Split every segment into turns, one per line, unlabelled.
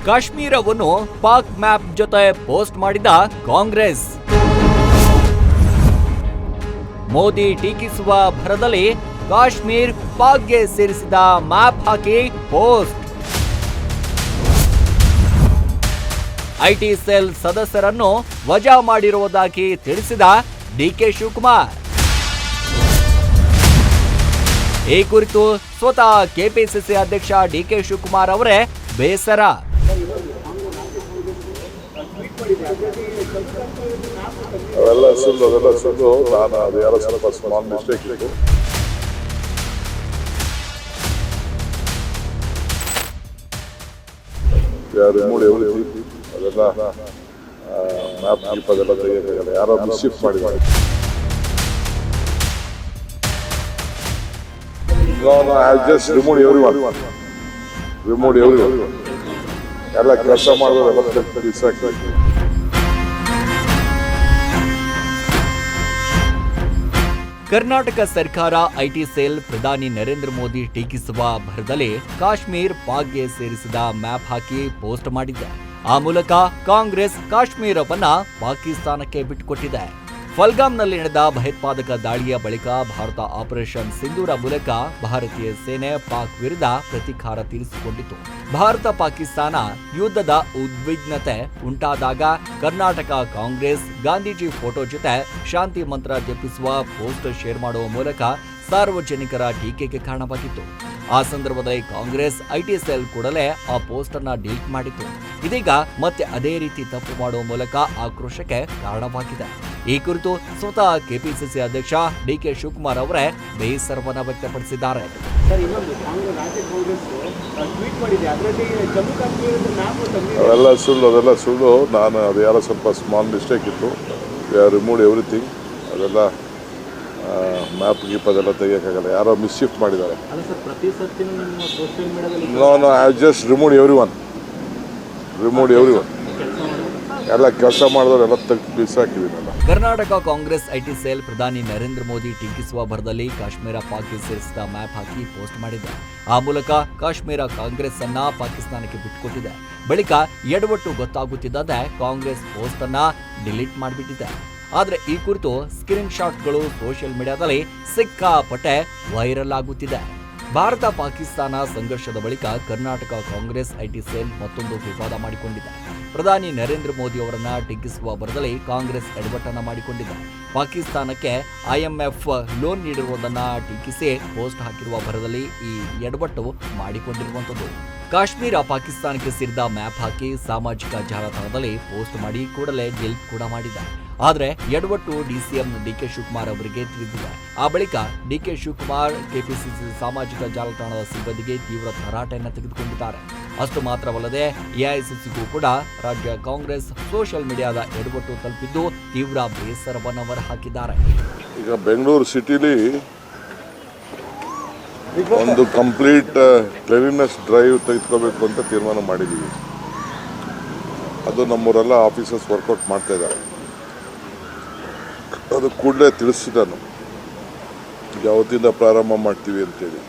ಕಾಶ್ಮೀರವನ್ನು ಪಾಕ್ ಮ್ಯಾಪ್ ಜೊತೆ ಪೋಸ್ಟ್ ಮಾಡಿದ ಕಾಂಗ್ರೆಸ್. ಮೋದಿ ಟೀಕಿಸುವ ಭರದಲ್ಲಿ ಕಾಶ್ಮೀರ್ ಪಾಕ್ಗೆ ಸೇರಿಸಿದ map hockey post. IT cell ಸದಸ್ಯರನ್ನು ವಜಾ ಮಾಡಿರುವುದಾಗಿ ತಿಳಿಸಿದ ಡಿಕೆ ಶಿವಕುಮಾರ್. ಈ ಕುರಿತು ಸ್ವತಃ ಕೆಪಿಸಿಸಿ ಅಧ್ಯಕ್ಷ ಡಿಕೆ ಶಿವಕುಮಾರ್ ಅವರೇ ಬೇಸರ.
ಅವೆಲ್ಲ ಸುಳ್ಳು. ನಾನು ಅದು ಯಾರೋ ಸ್ವಲ್ಪ ಸ್ಮಾಲ್ ಮಿಸ್ಟೇಕ್ ಇತ್ತು. ಅದೆಲ್ಲ ಮ್ಯಾಪ್ ಗೀಪ್ ಅದೆಲ್ಲ ತೆಗಿಯೋಕ್ಕಾಗಲ್ಲ, ಯಾರೋ ಮಿಸ್ಶಿಫ್ಟ್ ಮಾಡಿದ್ದಾರೆ. Just remove everyone. ಎಲ್ಲ ಕೆಲಸ ಮಾಡಿದ್ರೆ
ಕರ್ನಾಟಕ ಸರ್ಕಾರ ಐಟಿ ಸೆಲ್ ಪ್ರಧಾನಿ ನರೇಂದ್ರ ಮೋದಿ ಟೀಕಿಸುವ ಭರದಲ್ಲಿ ಕಾಶ್ಮೀರ್ ಪಾಕ್ಗೆ ಸೇರಿಸಿದ ಮ್ಯಾಪ್ ಹಾಕಿ ಪೋಸ್ಟ್ ಮಾಡಿದೆ. ಆ ಮೂಲಕ ಕಾಂಗ್ರೆಸ್ ಕಾಶ್ಮೀರವನ್ನ ಪಾಕಿಸ್ತಾನಕ್ಕೆ ಬಿಟ್ಟುಕೊಟ್ಟಿದೆ. ಫಲ್ಗಾಮ್ನಲ್ಲಿ ನಡೆದ ಭಯೋತ್ಪಾದಕ ದಾಳಿಯ ಬಳಿಕ ಭಾರತ ಆಪರೇಷನ್ ಸಿಂಧೂರ ಮೂಲಕ ಭಾರತೀಯ ಸೇನೆ ಪಾಕ್ ವಿರುದ್ಧ ಪ್ರತೀಕಾರ ತೀರಿಸಿಕೊಂಡಿತು. ಭಾರತ ಪಾಕಿಸ್ತಾನ ಯುದ್ಧದ ಉದ್ವಿಗ್ನತೆ ಉಂಟಾದಾಗ ಕರ್ನಾಟಕ ಕಾಂಗ್ರೆಸ್ ಗಾಂಧೀಜಿ ಫೋಟೋ ಜೊತೆ ಶಾಂತಿ ಮಂತ್ರ ಜಪಿಸುವ ಪೋಸ್ಟ್ ಶೇರ್ ಮಾಡುವ ಮೂಲಕ ಸಾರ್ವಜನಿಕರ ಟೀಕೆಗೆ ಕಾರಣವಾಗಿತ್ತು. ಆ ಸಂದರ್ಭದಲ್ಲಿ ಕಾಂಗ್ರೆಸ್ ಐಟಿ ಸೆಲ್ ಕೂಡಲೇ ಆ ಪೋಸ್ಟ್ ಅನ್ನ ಡಿಲೀಟ್ ಮಾಡಿತ್ತು. ಇದೀಗ ಮತ್ತೆ ಅದೇ ರೀತಿ ತಪ್ಪು ಮಾಡುವ ಮೂಲಕ ಆಕ್ರೋಶಕ್ಕೆ ಕಾರಣವಾಗಿದೆ. ಈ ಕುರಿತು ಸ್ವತಃ ಕೆಪಿಸಿಸಿ ಅಧ್ಯಕ್ಷ ಡಿಕೆ ಶಿವಕುಮಾರ್ ಅವರೇ ಬೇಸರವನ್ನು ವ್ಯಕ್ತಪಡಿಸಿದ್ದಾರೆ.
ಅವೆಲ್ಲ ಸುಳ್ಳು. ನಾನು ಅದು ಯಾರೋ ಸ್ವಲ್ಪ ಸ್ಮಾಲ್ ಮಿಸ್ಟೇಕ್ ಇತ್ತು. Remove everything. ಅದೆಲ್ಲ ಮ್ಯಾಪ್ ಗೀಪ್ ಅದೆಲ್ಲ ತೆಗಿಯೋಕ್ಕಾಗಲ್ಲ, ಯಾರೋ ಮಿಸ್ಶಿಫ್ಟ್ ಮಾಡಿದ್ದಾರೆ. Just remove everyone. ಎಲ್ಲ ಕೆಲಸ ಮಾಡಿದವರೆಲ್ಲ ತೆಗೆದು ಬಿಸಾಕಿದ್ದೀನಲ್ಲ.
ಕರ್ನಾಟಕ ಕಾಂಗ್ರೆಸ್ ಐಟಿ ಸೆಲ್ ಪ್ರಧಾನಿ ನರೇಂದ್ರ ಮೋದಿ ಟೀಕಿಸುವ ಭರದಲ್ಲಿ ಕಾಶ್ಮೀರ ಪಾಕ್ಗೆ ಸೇರಿಸಿದ ಮ್ಯಾಪ್ ಹಾಕಿ ಪೋಸ್ಟ್ ಮಾಡಿದೆ. ಆ ಮೂಲಕ ಕಾಶ್ಮೀರ ಕಾಂಗ್ರೆಸ್ ಅನ್ನ ಪಾಕಿಸ್ತಾನಕ್ಕೆ ಬಿಟ್ಟುಕೊಟ್ಟಿದೆ. ಬಳಿಕ ಎಡವಟ್ಟು ಗೊತ್ತಾಗುತ್ತಿದ್ದಂತೆ ಕಾಂಗ್ರೆಸ್ ಪೋಸ್ಟ್ ಅನ್ನ ಡಿಲೀಟ್ ಮಾಡಿಬಿಟ್ಟಿದೆ. ಆದ್ರೆ ಈ ಕುರಿತು ಸ್ಕ್ರೀನ್ ಶಾಟ್ಗಳು ಸೋಷಿಯಲ್ ಮೀಡಿಯಾದಲ್ಲಿ ಸಿಕ್ಕಾಪಟ್ಟೆ ವೈರಲ್ ಆಗುತ್ತಿದೆ. ಭಾರತ ಪಾಕಿಸ್ತಾನ ಸಂಘರ್ಷದ ಬಳಿಕ ಕರ್ನಾಟಕ ಕಾಂಗ್ರೆಸ್ ಐಟಿ ಸೆಲ್ ಮತ್ತೊಂದು ವಿವಾದ ಮಾಡಿಕೊಂಡಿದೆ. ಪ್ರಧಾನಿ ನರೇಂದ್ರ ಮೋದಿ ಅವರನ್ನ ಟೀಕಿಸುವ ಭರದಲ್ಲಿ ಕಾಂಗ್ರೆಸ್ ಎಡವಟ್ಟನ್ನ ಮಾಡಿಕೊಂಡಿದೆ. ಪಾಕಿಸ್ತಾನಕ್ಕೆ ಐಎಂಎಫ್ ಲೋನ್ ನೀಡಿರುವುದನ್ನ ಟೀಕಿಸಿ ಪೋಸ್ಟ್ ಹಾಕಿರುವ ಭರದಲ್ಲಿ ಈ ಎಡವಟ್ಟು ಮಾಡಿಕೊಂಡಿರುವಂತದ್ದು. ಕಾಶ್ಮೀರ ಪಾಕಿಸ್ತಾನಕ್ಕೆ ಸೇರಿದ ಮ್ಯಾಪ್ ಹಾಕಿ ಸಾಮಾಜಿಕ ಜಾಲತಾಣದಲ್ಲಿ ಪೋಸ್ಟ್ ಮಾಡಿ ಕೂಡಲೇ ಡಿಲೀಟ್ ಕೂಡ ಮಾಡಿದೆ. ಆದರೆ ಎಡವಟ್ಟು ಡಿಸಿಎಂ ಡಿಕೆ ಶಿವಕುಮಾರ್ ಅವರಿಗೆ ತಿಳಿದಿದೆ. ಆ ಬಳಿಕ ಡಿಕೆ ಶಿವಕುಮಾರ್ ಕೆಪಿಸಿಸಿ ಸಾಮಾಜಿಕ ಜಾಲತಾಣದ ಸಿಬ್ಬಂದಿಗೆ ತೀವ್ರ ತರಾಟೆಯನ್ನು ತೆಗೆದುಕೊಂಡಿದ್ದಾರೆ. ಅಷ್ಟು ಮಾತ್ರವಲ್ಲದೆ ಎಐಸಿಸಿಗೂ ಕೂಡ ರಾಜ್ಯ ಕಾಂಗ್ರೆಸ್ ಸೋಷಿಯಲ್ ಮೀಡಿಯಾದ ಎಡವಟ್ಟು ತಲುಪಿದ್ದು ತೀವ್ರ ಬೇಸರವನ್ನು ಹೊರಹಾಕಿದ್ದಾರೆ.
ಈಗ ಬೆಂಗಳೂರು ಸಿಟಿಲಿ ಒಂದು ಕಂಪ್ಲೀಟ್ ಕ್ಲೀನ್ನೆಸ್ ಡ್ರೈವ್ ತೆಗೆದುಕೋಬೇಕು ಅಂತ ತೀರ್ಮಾನ ಮಾಡಿದ್ದೀವಿ. ಅದು ನಮ್ಮವರೆಲ್ಲ ಆಫೀಸರ್ಸ್ ವರ್ಕೌಟ್ ಮಾಡ್ತಾ ಇದ್ದಾರೆ. ಅದು ಕೂಡಲೇ ತಿಳಿಸಿದ ನಾನು ಯಾವತ್ತಿಂದ ಪ್ರಾರಂಭ ಮಾಡ್ತೀವಿ ಅಂತೇಳಿ.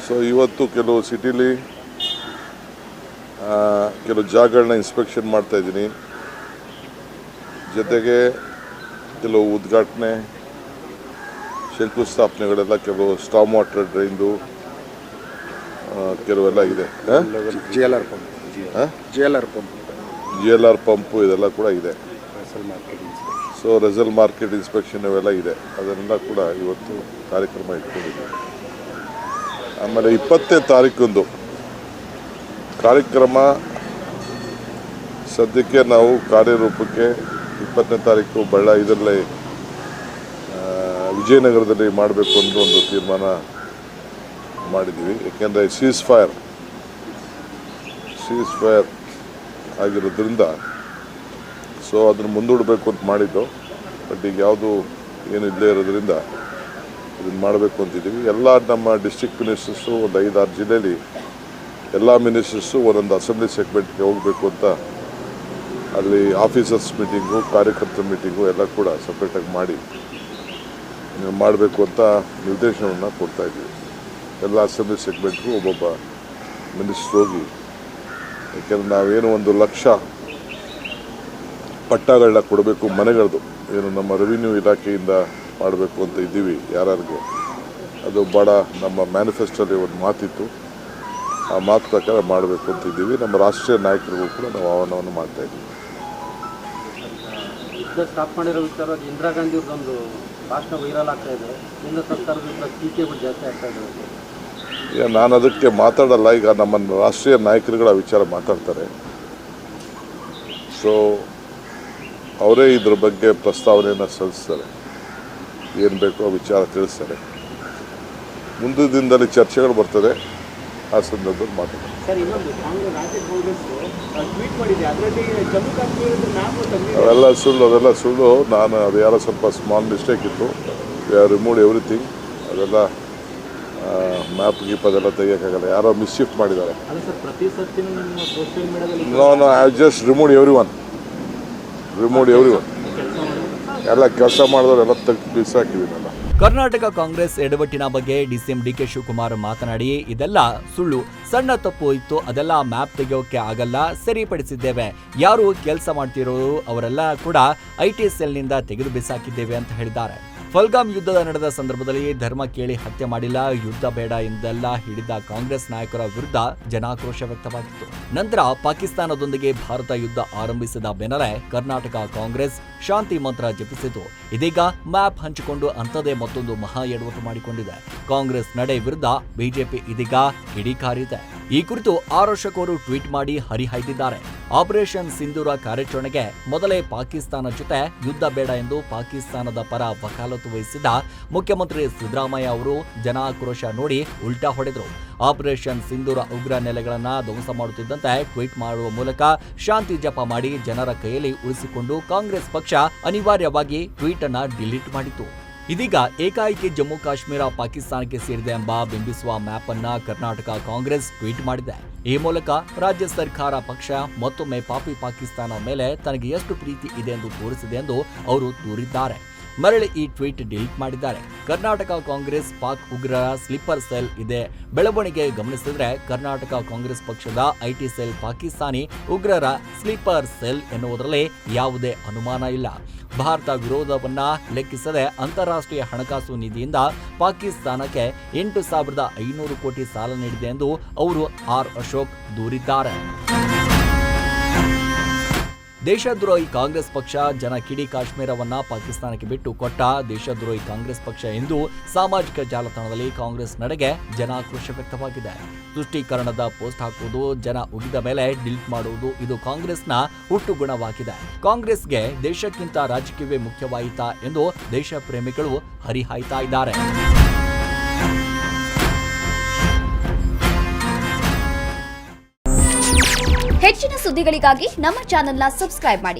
ಸೊ ಇವತ್ತು ಕೆಲವು ಸಿಟಿಲಿ ಕೆಲವು ಜಾಗಗಳನ್ನ ಇನ್ಸ್ಪೆಕ್ಷನ್ ಮಾಡ್ತಾ ಇದ್ದೀನಿ. ಜೊತೆಗೆ ಕೆಲವು ಉದ್ಘಾಟನೆ ಶಂಕುಸ್ಥಾಪನೆಗಳೆಲ್ಲ, ಕೆಲವು ಸ್ಟಾಮ್ ವಾಟರ್ ಡ್ರೈನ್ದು ಕೆಲವೆಲ್ಲ ಇದೆ. GLR ಪಂಪು ಇದೆಲ್ಲ ಕೂಡ ಇದೆ. ಸೊ ರೆಸಲ್ ಮಾರ್ಕೆಟ್ ಇನ್ಸ್ಪೆಕ್ಷನ್ ಇವೆಲ್ಲ ಇದೆ. ಅದನ್ನೆಲ್ಲ ಕೂಡ ಇವತ್ತು ಕಾರ್ಯಕ್ರಮ ಇಟ್ಕೊಂಡಿದ್ದೀವಿ. ಆಮೇಲೆ 20ನೇ ತಾರೀಕಂದು ಕಾರ್ಯಕ್ರಮ ಸದ್ಯಕ್ಕೆ ನಾವು ಕಾರ್ಯರೂಪಕ್ಕೆ 20ನೇ ತಾರೀಕು ಇದರಲ್ಲಿ ವಿಜಯನಗರದಲ್ಲಿ ಮಾಡಬೇಕು ಅಂತ ಒಂದು ತೀರ್ಮಾನ ಮಾಡಿದ್ದೀವಿ. ಏಕೆಂದರೆ ಸೀಸ್ ಫೈರ್ ಆಗಿರೋದ್ರಿಂದ ಸೊ ಅದನ್ನು ಮುಂದೂಡಬೇಕು ಅಂತ ಮಾಡಿದ್ದು. ಬಟ್ ಈಗ ಯಾವುದು ಏನು ಇಲ್ಲದೆ ಇರೋದ್ರಿಂದ ಇದನ್ನು ಮಾಡಬೇಕು ಅಂತಿದ್ದೀವಿ. ಎಲ್ಲ ನಮ್ಮ ಡಿಸ್ಟ್ರಿಕ್ಟ್ ಮಿನಿಸ್ಟರ್ಸು ಒಂದು 5-6 ಜಿಲ್ಲೆಯಲ್ಲಿ ಎಲ್ಲ ಮಿನಿಸ್ಟರ್ಸು ಒಂದೊಂದು ಅಸೆಂಬ್ಲಿ ಸೆಗ್ಮೆಂಟ್ಗೆ ಹೋಗಬೇಕು ಅಂತ ಅಲ್ಲಿ ಆಫೀಸರ್ಸ್ ಮೀಟಿಂಗು, ಕಾರ್ಯಕರ್ತರ ಮೀಟಿಂಗು ಎಲ್ಲ ಕೂಡ ಸಪ್ರೇಟಾಗಿ ಮಾಡಬೇಕು ಅಂತ ನಿರ್ದೇಶನವನ್ನು ಕೊಡ್ತಾಯಿದ್ದೀವಿ. ಎಲ್ಲ ಅಸೆಂಬ್ಲಿ ಸೆಗ್ಮೆಂಟ್ಗೂ ಒಬ್ಬೊಬ್ಬ ಮಿನಿಸ್ಟ್ರ್ ಹೋಗಿ, ಯಾಕೆಂದರೆ ನಾವೇನು 1 ಲಕ್ಷ ಪಟ್ಟಗಳನ್ನ ಕೊಡಬೇಕು ಮನೆಗಳದ್ದು, ಏನು ನಮ್ಮ ರೆವಿನ್ಯೂ ಇಲಾಖೆಯಿಂದ ಮಾಡಬೇಕು ಅಂತ ಇದ್ದೀವಿ ಯಾರಿಗೂ. ಅದು ಭಾಳ ನಮ್ಮ ಮ್ಯಾನಿಫೆಸ್ಟೋಲ್ಲಿ ಒಂದು ಮಾತಿತ್ತು, ಆ ಮಾತು ಪ್ರಕಾರ ಮಾಡಬೇಕು ಅಂತ ಇದ್ದೀವಿ. ನಮ್ಮ ರಾಷ್ಟ್ರೀಯ ನಾಯಕರಿಗೂ ಕೂಡ ನಾವು ಆಹ್ವಾನವನ್ನು ಮಾಡ್ತಾಯಿದ್ದೀವಿ.
ಯುದ್ಧ ಸ್ಟಾಪ್ ಮಾಡಿರೋ ವಿಚಾರವಾಗಿ ಇಂದಿರಾ ಗಾಂಧಿ ಅವ್ರದ್ದೊಂದು ಭಾಷಣ ವೈರಲ್ ಆಗ್ತಾ ಇದೆ. ಕೇಂದ್ರ ಸರ್ಕಾರದ ವಿರುದ್ಧ ಟೀಕೆಗಳು ಜಾಸ್ತಿ ಆಗ್ತಾ ಇದೆ.
ಈಗ ನಾನು ಅದಕ್ಕೆ ಮಾತಾಡಲ್ಲ. ಈಗ ನಮ್ಮ ರಾಷ್ಟ್ರೀಯ ನಾಯಕರುಗಳ ವಿಚಾರ ಮಾತಾಡ್ತಾರೆ. ಸೊ ಅವರೇ ಇದ್ರ ಬಗ್ಗೆ ಪ್ರಸ್ತಾವನೆಯನ್ನು ಸಲ್ಲಿಸ್ತಾರೆ, ಏನು ಬೇಕೋ ಆ ವಿಚಾರ ತಿಳಿಸ್ತಾರೆ. ಮುಂದಿನ ದಿನದಲ್ಲಿ ಚರ್ಚೆಗಳು ಬರ್ತದೆ, ಆ ಸಂದರ್ಭದಲ್ಲಿ ಮಾತಾಡ್ತಾರೆ.
ಸರ್, ಇನ್ನೊಂದು ರಾಜ್ಯ ಕಾಂಗ್ರೆಸ್ ಟ್ವೀಟ್ ಮಾಡಿದೆ, ಅದರಲ್ಲಿ ಜಮ್ಮು ಕಾಶ್ಮೀರದ ಮ್ಯಾಪ್
ಅದೆಲ್ಲ ಸುಳ್ಳು. ನಾನು ಅದು ಯಾರೋ ಸ್ವಲ್ಪ ಸ್ಮಾಲ್ ಮಿಸ್ಟೇಕ್ ಇತ್ತು, ರಿಮೂವ್ ಎವ್ರಿಥಿಂಗ್. ಅದೆಲ್ಲ ಮ್ಯಾಪ್ ಗೀಪ್ ಅದೆಲ್ಲ ತೆಗಿಯೋಕ್ಕಾಗಲ್ಲ, ಯಾರೋ ಮಿಸ್ಶಿಫ್ಟ್ ಮಾಡಿದ್ದಾರೆ.
ಅಲ್ಲ ಸರ್, ಪ್ರತಿ ಸರ್ತಿನೂ ನಿಮ್ಮ ಸೋಷಿಯಲ್ ಮೀಡಿಯಾದಲ್ಲಿ
no I just remove everyone ಎಲ್ಲ ಕೆಲಸ ಮಾಡಿದವರೆಲ್ಲ ತೆಗೆದು ಬಿಸಾಕಿದ್ದೀನಲ್ಲ.
ಕರ್ನಾಟಕ ಕಾಂಗ್ರೆಸ್ ಎಡವಟ್ಟಿನ ಬಗ್ಗೆ ಡಿಸಿಎಂ ಡಿಕೆ ಶಿವಕುಮಾರ್ ಮಾತನಾಡಿ, ಇದೆಲ್ಲ ಸುಳ್ಳು, ಸಣ್ಣ ತಪ್ಪು ಇತ್ತು, ಅದೆಲ್ಲ ಮ್ಯಾಪ್ ತೆಗೆಯೋಕೆ ಆಗಲ್ಲ, ಸರಿಪಡಿಸಿದ್ದೇವೆ. ಯಾರು ಕೆಲಸ ಮಾಡ್ತಿರೋರು ಅವರೆಲ್ಲ ಕೂಡ ಐಟಿ ಸೆಲ್ನಿಂದ ತೆಗೆದು ಬಿಸಾಕಿದ್ದೇವೆ ಅಂತ ಹೇಳಿದ್ದಾರೆ. ಫಲ್ಗಾಮ್ ಯುದ್ಧದ ನಡೆದ ಸಂದರ್ಭದಲ್ಲಿ ಧರ್ಮ ಕೇಳಿ ಹತ್ಯೆ ಮಾಡಿಲ್ಲ, ಯುದ್ಧ ಬೇಡ ಎಂದೆಲ್ಲ ಹಿಡಿದ ಕಾಂಗ್ರೆಸ್ ನಾಯಕರ ವಿರುದ್ಧ ಜನಾಕ್ರೋಶ ವ್ಯಕ್ತವಾಗಿತ್ತು. ನಂತರ ಪಾಕಿಸ್ತಾನದೊಂದಿಗೆ ಭಾರತ ಯುದ್ಧ ಆರಂಭಿಸಿದ ಬೆನ್ನಲ್ಲೇ ಕರ್ನಾಟಕ ಕಾಂಗ್ರೆಸ್ ಶಾಂತಿ ಮಂತ್ರ ಜಪಿಸಿತು. ಇದೀಗ ಮ್ಯಾಪ್ ಹಂಚಿಕೊಂಡು ಅಂಥದೇ ಮತ್ತೊಂದು ಮಹಾ ಎಡವಟ್ಟು ಮಾಡಿಕೊಂಡಿದೆ. ಕಾಂಗ್ರೆಸ್ ನಡೆ ವಿರುದ್ಧ ಬಿಜೆಪಿ ಇದೀಗ ಕಿಡಿಕಾರಿದೆ. ಈ ಕುರಿತು ಆರೋಶಕ್ ಅವರು ಟ್ವೀಟ್ ಮಾಡಿ ಹರಿಹಾಯ್ದಿದ್ದಾರೆ. ಆಪರೇಷನ್ ಸಿಂಧೂರ ಕಾರ್ಯಾಚರಣೆಗೆ ಮೊದಲೇ ಪಾಕಿಸ್ತಾನ ಜೊತೆ ಯುದ್ಧ ಬೇಡ ಎಂದು ಪಾಕಿಸ್ತಾನದ ಪರ ವಕಾಲತ್ತು ವಹಿಸಿದ್ದ ಮುಖ್ಯಮಂತ್ರಿ ಸಿದ್ದರಾಮಯ್ಯ ಅವರು ಜನಾಕ್ರೋಶ ನೋಡಿ ಉಲ್ಟಾ ಹೊಡೆದರು. ಆಪರೇಷನ್ ಸಿಂಧೂರ ಉಗ್ರ ನೆಲೆಗಳನ್ನ ಧ್ವಂಸ ಮಾಡುತ್ತಿದ್ದಂತೆ ಟ್ವೀಟ್ ಮಾಡುವ ಮೂಲಕ ಶಾಂತಿ ಜಪ ಮಾಡಿ ಜನರ ಕೈಯಲ್ಲಿ ಉಳಿಸಿಕೊಂಡು ಕಾಂಗ್ರೆಸ್ ಪಕ್ಷ ಅನಿವಾರ್ಯವಾಗಿ ಟ್ವೀಟ್ ಅನ್ನ ಡಿಲೀಟ್ ಮಾಡಿತು. ಇದೀಗ ಏಕಾಏಕಿ ಜಮ್ಮು ಕಾಶ್ಮೀರ ಪಾಕಿಸ್ತಾನಕ್ಕೆ ಸೇರಿದೆ ಎಂಬ ಬಿಂಬಿಸುವ ಮ್ಯಾಪ್ ಅನ್ನ ಕರ್ನಾಟಕ ಕಾಂಗ್ರೆಸ್ ಟ್ವೀಟ್ ಮಾಡಿದೆ. ಈ ಮೂಲಕ ರಾಜ್ಯ ಸರ್ಕಾರ ಪಕ್ಷ ಮತ್ತೊಮ್ಮೆ ಪಾಪಿ ಪಾಕಿಸ್ತಾನ ಮೇಲೆ ತನಗೆ ಎಷ್ಟು ಪ್ರೀತಿ ಇದೆ ಎಂದು ತೋರಿಸಿದೆ ಎಂದು ಅವರು ದೂರಿದ್ದಾರೆ. ಮರಳಿ ಈ ಟ್ವೀಟ್ ಡಿಲೀಟ್ ಮಾಡಿದ್ದಾರೆ. ಕರ್ನಾಟಕ ಕಾಂಗ್ರೆಸ್ ಪಾಕ್ ಉಗ್ರರ ಸ್ಲೀಪರ್ ಸೆಲ್ ಇದೆ. ಬೆಳವಣಿಗೆ ಗಮನಿಸಿದ್ರೆ ಕರ್ನಾಟಕ ಕಾಂಗ್ರೆಸ್ ಪಕ್ಷದ ಐಟಿ ಸೆಲ್ ಪಾಕಿಸ್ತಾನಿ ಉಗ್ರರ ಸ್ಲೀಪರ್ ಸೆಲ್ ಎನ್ನುವುದರಲ್ಲಿ ಯಾವುದೇ ಅನುಮಾನ ಇಲ್ಲ. ಭಾರತ ವಿರೋಧವನ್ನ ಲೆಕ್ಕಿಸದೆ ಅಂತಾರಾಷ್ಟ್ರೀಯ ಹಣಕಾಸು ನಿಧಿಯಿಂದ ಪಾಕಿಸ್ತಾನಕ್ಕೆ 8,500 ಕೋಟಿ ಸಾಲ ನೀಡಿದೆ ಎಂದು ಅವರು ಅಶೋಕ್ ದೂರಿದ್ದಾರೆ. ದೇಶದ್ರೋಹಿ ಕಾಂಗ್ರೆಸ್ ಪಕ್ಷ ಜನ ಕಿಡಿ ಕಾಶ್ಮೀರವನ್ನ ಪಾಕಿಸ್ತಾನಕ್ಕೆ ಬಿಟ್ಟು ಕೊಟ್ಟ ದೇಶದ್ರೋಹಿ ಕಾಂಗ್ರೆಸ್ ಪಕ್ಷ ಎಂದು ಸಾಮಾಜಿಕ ಜಾಲತಾಣದಲ್ಲಿ ಕಾಂಗ್ರೆಸ್ ನಡೆಗೆ ಜನಾಕ್ರೋಶ ವ್ಯಕ್ತವಾಗಿದೆ. ತುಷ್ಟೀಕರಣದ ಪೋಸ್ಟ್ ಹಾಕುವುದು, ಜನ ಉಗಿದ ಮೇಲೆ ಡಿಲೀಟ್ ಮಾಡುವುದು ಇದು ಕಾಂಗ್ರೆಸ್ನ ಹುಟ್ಟು ಗುಣವಾಗಿದೆ. ಕಾಂಗ್ರೆಸ್ಗೆ ದೇಶಕ್ಕಿಂತ ರಾಜಕೀಯವೇ ಮುಖ್ಯವಾಯಿತಾ ಎಂದು ದೇಶ ಪ್ರೇಮಿಗಳು ಹರಿಹಾಯ್ತಾ ಇದ್ದಾರೆ.
ಹೆಚ್ಚಿನ ಸುದ್ದಿಗಳಿಗಾಗಿ ನಮ್ಮ ಚಾನೆಲ್ನ ಸಬ್ಸ್ಕ್ರೈಬ್ ಮಾಡಿ,